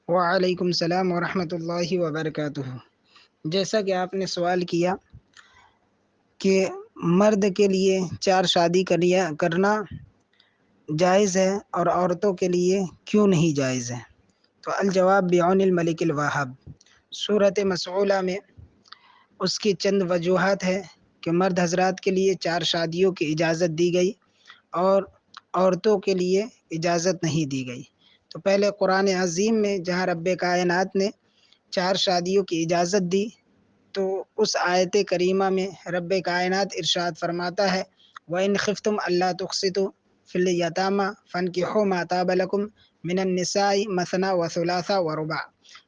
وعلیکم السلام ورحمۃ اللہ وبرکاتہ۔ جیسا کہ آپ نے سوال کیا کہ مرد کے لیے 4 شادی کرنا جائز ہے اور عورتوں کے لیے کیوں نہیں جائز ہے، تو الجواب بعون الملک الوہاب صورت مسئولہ میں اس کی چند وجوہات ہے کہ مرد حضرات کے لیے 4 شادیوں کی اجازت دی گئی اور عورتوں کے لیے اجازت نہیں دی گئی۔ تو پہلے قرآن عظیم میں جہاں رب کائنات نے 4 شادیوں کی اجازت دی، تو اس آیت کریمہ میں رب کائنات ارشاد فرماتا ہے وَإِنْ خِفْتُمْ أَلَّا تُقْسِطُوا فِي الْيَتَامَىٰ فَانكِحُوا مَا طَابَ لَكُم مِّنَ النِّسَاءِ مَثْنَىٰ وَثُلَاثَ وَرُبَاعَ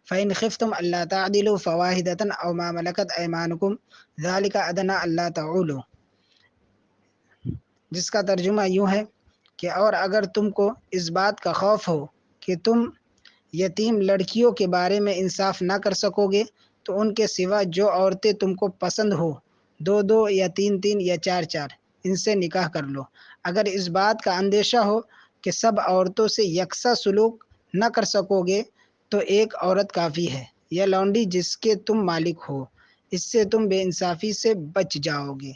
فَإِنْ خِفْتُمْ أَلَّا تَعْدِلُوا فَوَاحِدَةً أَوْ مَا مَلَكَتْ أَيْمَانُكُمْ ذَلِكَ أَدْنَىٰ أَلَّا تَعُولُوا، جس کا ترجمہ یوں ہے کہ اور اگر تم کو اس بات کا خوف ہو کہ تم یتیم لڑکیوں کے بارے میں انصاف نہ کر سکو گے تو ان کے سوا جو عورتیں تم کو پسند ہو 2 یا 3 یا 4 ان سے نکاح کر لو۔ اگر اس بات کا اندیشہ ہو کہ سب عورتوں سے یکساں سلوک نہ کر سکو گے تو ایک عورت کافی ہے یا لونڈی جس کے تم مالک ہو، اس سے تم بے انصافی سے بچ جاؤ گے۔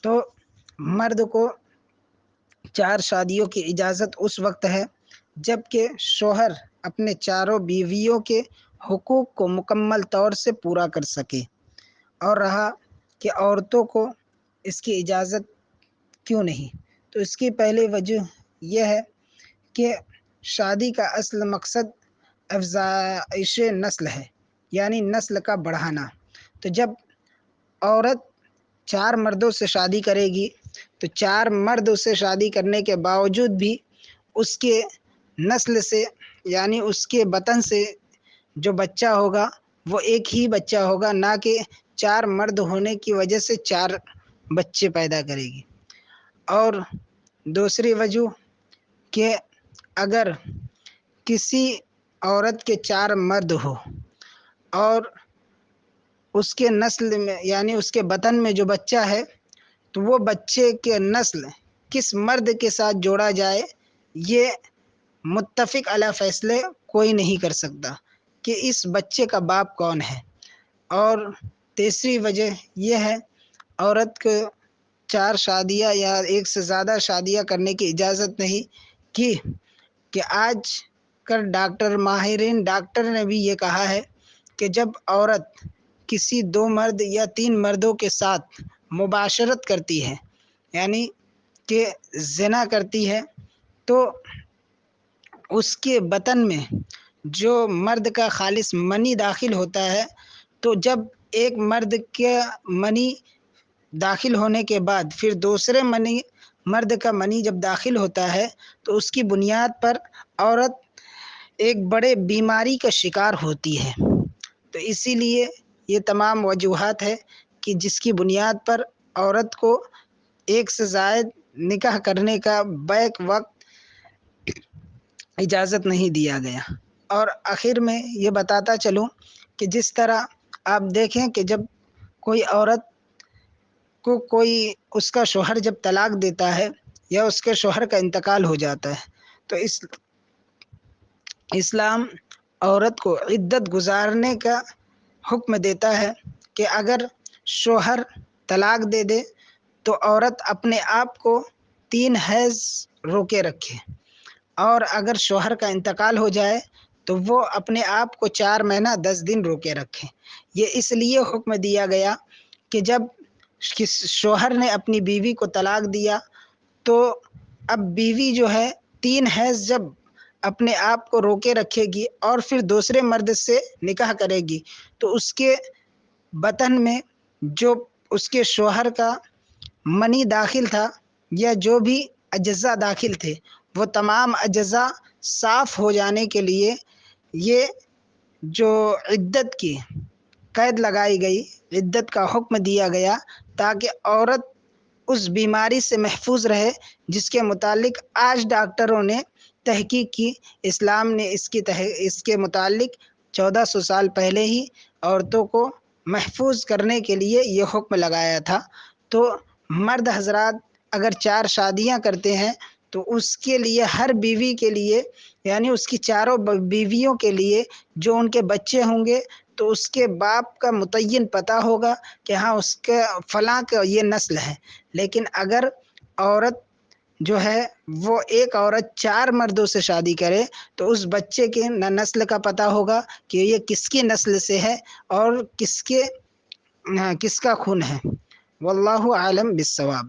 تو مرد کو 4 شادیوں کی اجازت اس وقت ہے جب کہ شوہر اپنے چاروں بیویوں کے حقوق کو مکمل طور سے پورا کر سکے۔ اور رہا کہ عورتوں کو اس کی اجازت کیوں نہیں، تو اس کی پہلی وجہ یہ ہے کہ شادی کا اصل مقصد افزائش نسل ہے، یعنی نسل کا بڑھانا۔ تو جب عورت 4 مردوں سے شادی کرے گی تو 4 مرد اس سے شادی کرنے کے باوجود بھی اس کے نسل سے، یعنی اس کے بطن سے جو بچہ ہوگا وہ ایک ہی بچہ ہوگا، نہ کہ 4 مرد ہونے کی وجہ سے 4 بچے پیدا کرے گی۔ اور دوسری وجہ کہ اگر کسی عورت کے 4 مرد ہو اور اس کے نسل میں، یعنی اس کے بطن میں جو بچہ ہے، تو وہ بچے کے نسل کس مرد کے ساتھ جوڑا جائے یہ متفق علی فیصلے کوئی نہیں کر سکتا کہ اس بچے کا باپ کون ہے۔ اور تیسری وجہ یہ ہے عورت کو 4 شادیاں یا ایک سے زیادہ شادیاں کرنے کی اجازت نہیں کہ آج کل ماہرین ڈاکٹر نے بھی یہ کہا ہے کہ جب عورت کسی 2 مرد یا 3 مردوں کے ساتھ مباشرت کرتی ہے، یعنی کہ زنا کرتی ہے، تو اس کے بطن میں جو مرد کا خالص منی داخل ہوتا ہے، تو جب ایک مرد کا منی داخل ہونے کے بعد پھر دوسرے مرد کا منی جب داخل ہوتا ہے تو اس کی بنیاد پر عورت ایک بڑے بیماری کا شکار ہوتی ہے۔ تو اسی لیے یہ تمام وجوہات ہے کہ جس کی بنیاد پر عورت کو ایک سے زائد نکاح کرنے کا بیک وقت اجازت نہیں دیا گیا۔ اور آخر میں یہ بتاتا چلوں کہ جس طرح آپ دیکھیں کہ جب کوئی عورت کو اس کا شوہر جب طلاق دیتا ہے یا اس کے شوہر کا انتقال ہو جاتا ہے تو اسلام عورت کو عدت گزارنے کا حکم دیتا ہے کہ اگر شوہر طلاق دے دے تو عورت اپنے آپ کو 3 حیض روکے رکھے، اور اگر شوہر کا انتقال ہو جائے تو وہ اپنے آپ کو 4 مہینہ 10 دن روکے رکھے۔ یہ اس لیے حکم دیا گیا کہ جب شوہر نے اپنی بیوی کو طلاق دیا تو اب بیوی جو ہے 3 حیض جب اپنے آپ کو روکے رکھے گی اور پھر دوسرے مرد سے نکاح کرے گی تو اس کے بطن میں جو اس کے شوہر کا منی داخل تھا یا جو بھی اجزاء داخل تھے وہ تمام اجزاء صاف ہو جانے کے لیے یہ جو عدت کی قید لگائی گئی، عدت کا حکم دیا گیا تاکہ عورت اس بیماری سے محفوظ رہے جس کے متعلق آج ڈاکٹروں نے تحقیق کی۔ اسلام نے اس کے متعلق 1400 سال پہلے ہی عورتوں کو محفوظ کرنے کے لیے یہ حکم لگایا تھا۔ تو مرد حضرات اگر 4 شادیاں کرتے ہیں تو اس کے لیے ہر بیوی کے لیے یعنی اس کی چاروں بیویوں کے لیے جو ان کے بچے ہوں گے تو اس کے باپ کا متعین پتہ ہوگا کہ ہاں اس کے فلاں کا یہ نسل ہے. لیکن اگر عورت جو ہے وہ ایک عورت 4 مردوں سے شادی کرے تو اس بچے کے نہ نسل کا پتہ ہوگا کہ یہ کس کی نسل سے ہے اور کس کا خون ہے. واللہ عالم بالصواب.